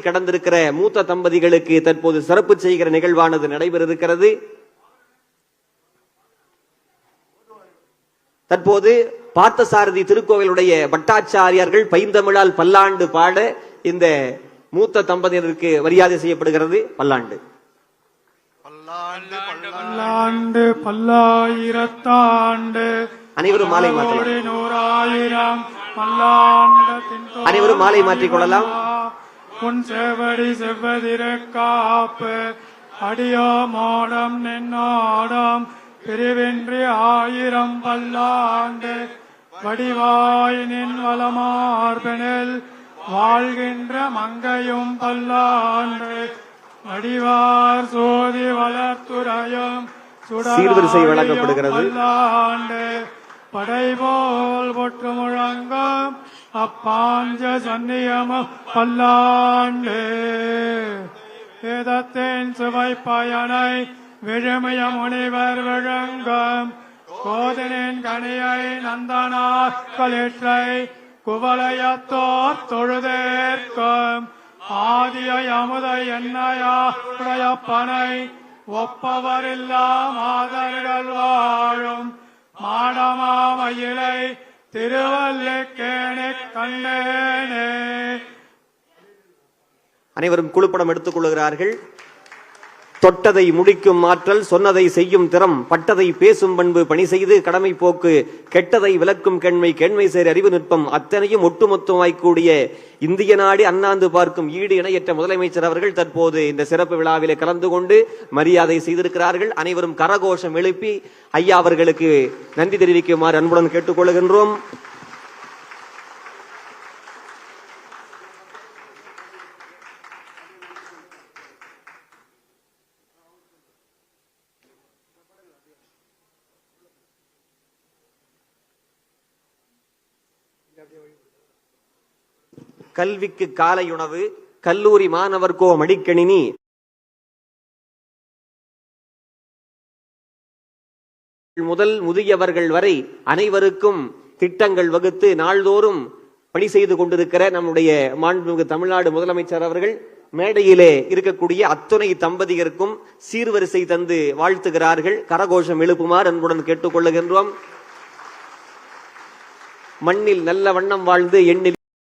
கடந்திருக்கிற மூத்த தம்பதிகளுக்கு தற்போது சிறப்பு செய்கிற நிகழ்வானது நடைபெற இருக்கிறது. தற்போது பார்த்தசாரதி திருக்கோவிலுடைய பட்டாச்சாரியார்கள் பைந்தமிழால் பல்லாண்டு பாட இந்த மூத்த தம்பதியினருக்கு மரியாதை செய்யப்படுகிறது. பல்லாண்டு பல்லாண்டு பல்லாயிரத்தாண்டு அனைவரும் மாலை மாற்றலாம். நூறாயிரம் பல்லாண்டு அனைவரும் மாலை மாற்றிக் கொள்ளலாம். உன் செவடி செவ்வதிர காப்பு அடியோ மோடம் நின்னாடம் பிரிவின்றி ஆயிரம் பல்லாண்டு வடிவாய் நின் வளமார்பெனில் வாழ்கின்ற மங்கையும் பல்லாண்டு வடிவார் சோதி வளர்த்துறையும் சீர்வரிசை வழங்கப்படுகிறது. பல்லாண்டு படைபோல் பொற்று முழங்கும் அப்பாஞ்ச சன்னியமும் பல்லாண்டு வேதத்தின் சுவை பயனை விழுமிய முனிவர் விழுங்கும் கோதனின் கனியை நந்தனார் களிற்றை குவலயத்தோர் தொழுதேற்கும் ஆதிய அமுதை என்னைய பனை ஒப்பவரில்லா மாதர்கள் வாழும் மாடமாமயிலை திருவல்லிக்கேணி கண்டேனே. அனைவரும் குழுப்படம் எடுத்துக் கொள்கிறார்கள். தொட்டதை முடிக்கும் ஆற்றல், சொன்னதை செய்யும் திறம், பட்டதை பேசும் பண்பு, பணி செய்து கடமை போக்கு, கெட்டதை விளக்கும் கண்மை, கேண்மை சேர் அறிவு நுட்பம், அத்தனையும் ஒட்டுமொத்தமாய்க்கூடிய இந்திய நாடு அண்ணாந்து பார்க்கும் ஈடு இணையற்ற முதலமைச்சர் அவர்கள் தற்போது இந்த சிறப்பு விழாவிலே கலந்து கொண்டு மரியாதை செய்திருக்கிறார்கள். அனைவரும் கரகோஷம் எழுப்பி ஐயா அவர்களுக்கு நன்றி தெரிவிக்குமாறு அன்புடன் கேட்டுக்கொள்கின்றோம். கல்விக்கு காலையுணவு, கல்லூரி மாணவர்கோ மடிக்கணினி, முதல் முதியவர்கள் வரை அனைவருக்கும் திட்டங்கள் வகுத்து நாள்தோறும் பணி செய்து கொண்டிருக்கிற நம்முடைய மாண்புமிகு தமிழ்நாடு முதலமைச்சர் அவர்கள் மேடையிலே இருக்கக்கூடிய அத்துணை தம்பதியருக்கும் சீர்வரிசை தந்து வாழ்த்துகிறார்கள். கரகோஷம் எழுப்புமாறு அன்புடன் கேட்டுக்கொள்ளுகின்றோம். மண்ணில் நல்ல வண்ணம் வாழ்ந்து எண்ணில்